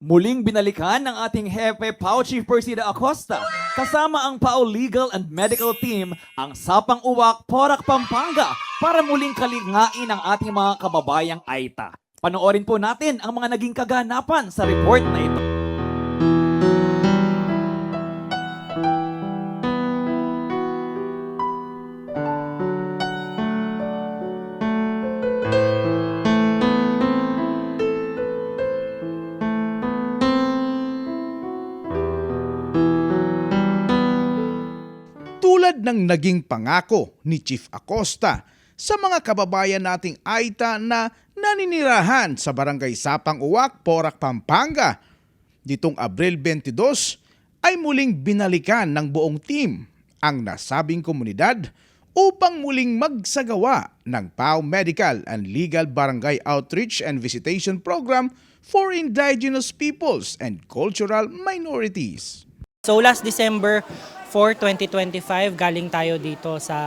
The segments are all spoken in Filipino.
Muling binalikan ng ating Hepe PAO Chief Persida Acosta kasama ang PAO Legal and Medical Team ang Sapang Uwak, Porac, Pampanga para muling kalingain ang ating mga kababayang Aita. Panoorin po natin ang mga naging kaganapan sa report na ito. Tulad ng naging pangako ni Chief Acosta sa mga kababayan nating Aita na naninirahan sa Barangay Sapang Uwak, Porac, Pampanga, nitong Abril 22 ay muling binalikan ng buong team ang nasabing komunidad upang muling magsagawa ng PAO Medical and Legal Barangay Outreach and Visitation Program for Indigenous Peoples and Cultural Minorities. So last December 4, 2025, galing tayo dito sa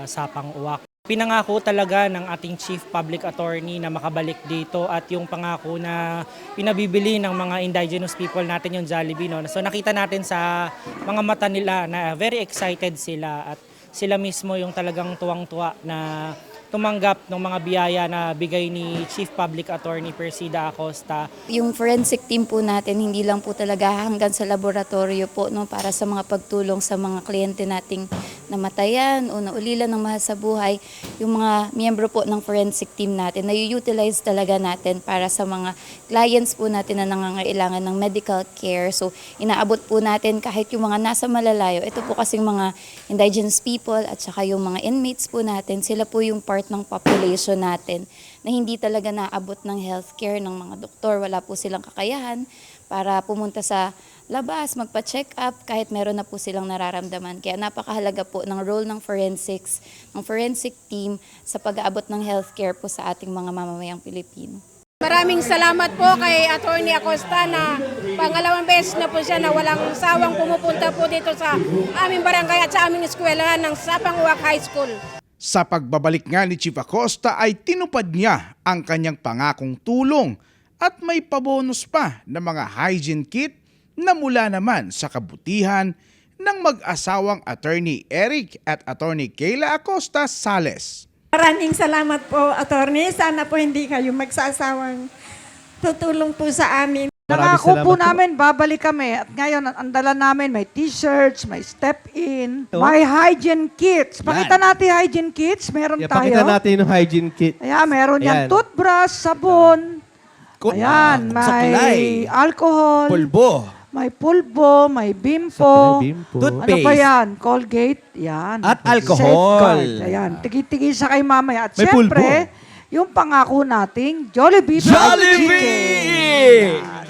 Sapang Uwak. Pinangako talaga ng ating Chief Public Attorney na makabalik dito at yung pangako na pinabibili ng mga indigenous people natin yung Jollibee. No? So nakita natin sa mga mata nila na very excited sila at sila mismo yung talagang tuwang-tuwa na tumanggap ng mga biyaya na bigay ni Chief Public Attorney Persida Acosta. Yung forensic team po natin, hindi lang po talaga hanggang sa laboratorio po, no, para sa mga pagtulong sa mga kliyente nating namatayan o naulilan ng mahal sa buhay. Yung mga miyembro po ng forensic team natin, na-utilize talaga natin para sa mga clients po natin na nangangailangan ng medical care. So inaabot po natin kahit yung mga nasa malalayo. Ito po kasing mga indigenous people at saka yung mga inmates po natin, sila po yung part ng population natin na hindi talaga naabot ng healthcare ng mga doktor. Wala po silang kakayahan para pumunta sa labas, magpa-check up kahit meron na po silang nararamdaman. Kaya napakahalaga po ng role ng forensics, ng forensic team sa pag-aabot ng healthcare po sa ating mga mamamayang Pilipino. Maraming salamat po kay Attorney Acosta na pangalawang beses na po siya na walang sawang pumupunta po dito sa aming barangay at sa aming eskwelahan ng Sapang Uwak High School. Sa pagbabalik nga ni Chief Acosta ay tinupad niya ang kanyang pangakong tulong at may pabonus pa na mga hygiene kit na mula naman sa kabutihan ng mag-asawang Attorney Eric at Attorney Kayla Acosta Sales. Maraming salamat po, Attorney. Sana po hindi kayo magsasawang tutulong po sa amin. Nangako po namin, babalik kami. At ngayon, ang dala namin, may t-shirts, may step-in, may hygiene kits. Pakita natin hygiene kits. Meron tayo. Pakita natin yung hygiene kit. Ayan, meron yan. Ayan. Toothbrush, sabon. Ayan, may saklay, alcohol. pulbo, May pulbo, may bimpo. Bimpo. Ano Toothpaste. pa yan? Colgate. Yan. At alcohol. Safeguard. Ayan. Tigi-tigi sa kay mamaya. At May syempre, yung pangako nating Jollibee Fried Chicken. Jollibee!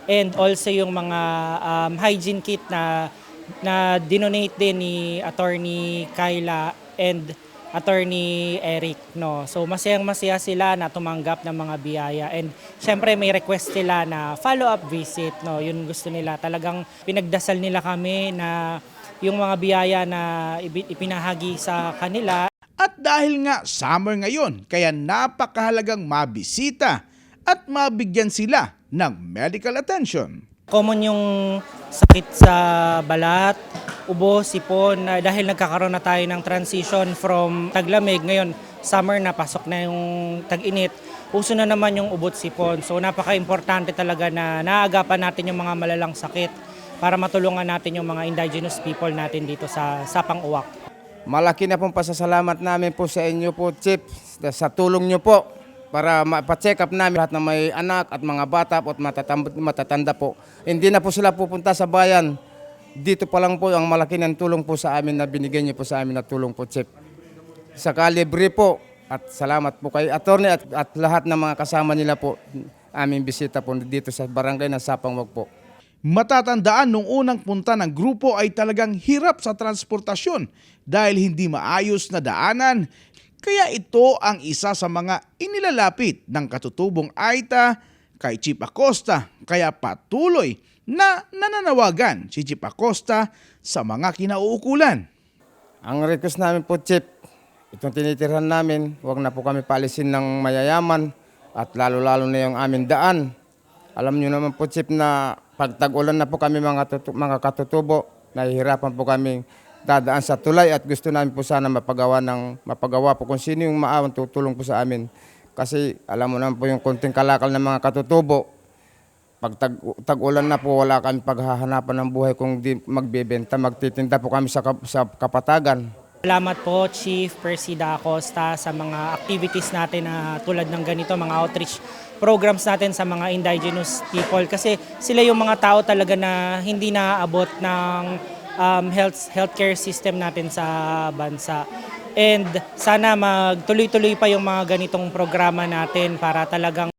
And also yung mga hygiene kit na dinonate din ni Attorney Kayla and Attorney Eric, no. So masayang-masaya sila na tumanggap ng mga biyaya and syempre may request sila na follow-up visit, no. Yun gusto nila. Talagang pinagdasal nila kami na yung mga biyaya na ipinahagi sa kanila. At dahil nga summer ngayon, kaya napakahalagang mabisita at mabigyan sila ng medical attention. Common yung sakit sa balat, ubo, sipon, dahil nagkakaroon na tayo ng transition from taglamig. Ngayon, summer na, pasok na yung tag-init. Uso na naman yung ubot, sipon. So napaka-importante talaga na naagapan natin yung mga malalang sakit para matulungan natin yung mga indigenous people natin dito sa Sapang Uwak. Malaki na pong pasasalamat namin po sa inyo po, Chief, sa tulong nyo po para mapacheck up namin lahat na may anak at mga bata po at matatanda po. Hindi na po sila pupunta sa bayan. Dito pa lang po ang malaki ng tulong po sa amin na binigay niyo po sa amin na tulong po, Chief. Sa kalibre po at salamat po kay Attorney at lahat ng mga kasama nila po aming bisita po dito sa barangay ng Sapang Uwak po. Matatandaan nung unang punta ng grupo ay talagang hirap sa transportasyon dahil hindi maayos na daanan. Kaya ito ang isa sa mga inilalapit ng katutubong Aita kay Chief Acosta. Kaya patuloy na nananawagan si Chief Acosta sa mga kinauukulan. Ang request namin po, Chief, itong tinitirhan namin, huwag na po kami paalisin ng mayayaman at lalo-lalo na yung aming daan. Alam niyo naman po, Chief, na pag tag-ulan na po kami mga katutubo, nahihirapan po kami dadaan sa tulay at gusto namin po sana mapagawa po kung sino yung maawang tutulong po sa amin. Kasi alam mo naman po yung konting kalakal ng mga katutubo, pag tag-ulan na po, wala kami paghahanapan ng buhay kung di magbebenta, magtitinda po kami sa kapatagan. Salamat po Chief Percy Da Acosta sa mga activities natin na tulad ng ganito, mga outreach programs natin sa mga indigenous people kasi sila yung mga tao talaga na hindi naaabot ng healthcare system natin sa bansa. And sana magtuloy-tuloy pa yung mga ganitong programa natin para talagang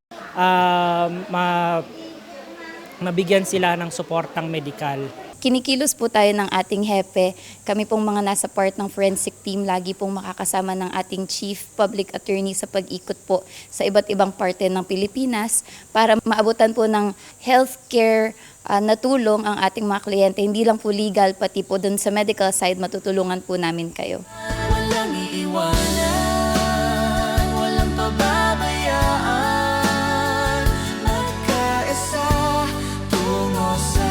mabigyan sila ng suportang medikal. Kinikilos po tayo ng ating hepe. Kami pong mga nasa part ng forensic team, lagi pong makakasama ng ating Chief Public Attorney sa pag-ikot po sa iba't ibang parte ng Pilipinas para maabutan po ng healthcare na tulong ang ating mga kliyente. Hindi lang po legal, pati po dun sa medical side, matutulungan po namin kayo. Walang iiwanan, walang pababayaan, magkaisa tungo sa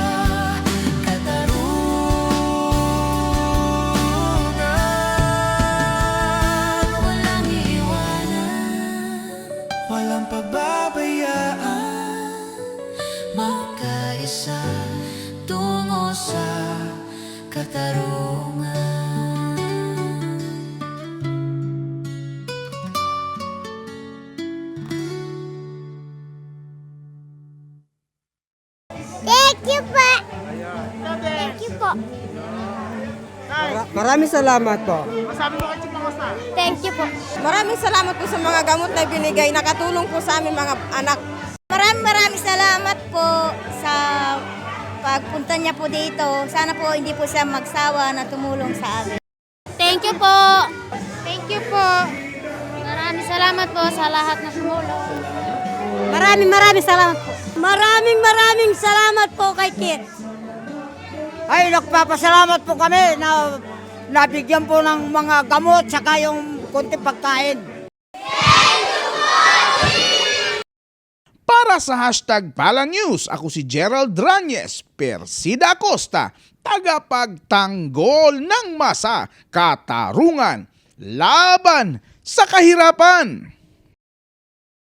katarungan. Walang iiwanan, walang pababayaan, magkaisa tungo sa katarungan. Thank you po. Thank you po. Maraming salamat po. Thank you po. Maraming salamat po sa mga gamot na binigay. Nakatulong po sa aming mga anak. Maraming salamat po sa pagpunta niya po dito. Sana po hindi po siya magsawa na tumulong sa amin. Thank you po. Thank you po. Maraming salamat po sa lahat na tumulong. Maraming salamat po. Maraming salamat po kay Kit. Ay, nagpapasalamat po kami na nabigyan po ng mga gamot saka yung konti pagkain. Para sa hashtag Pala News, ako si Gerald Ranyes, Percy Da Acosta, tagapagtanggol ng masa, katarungan, laban sa kahirapan.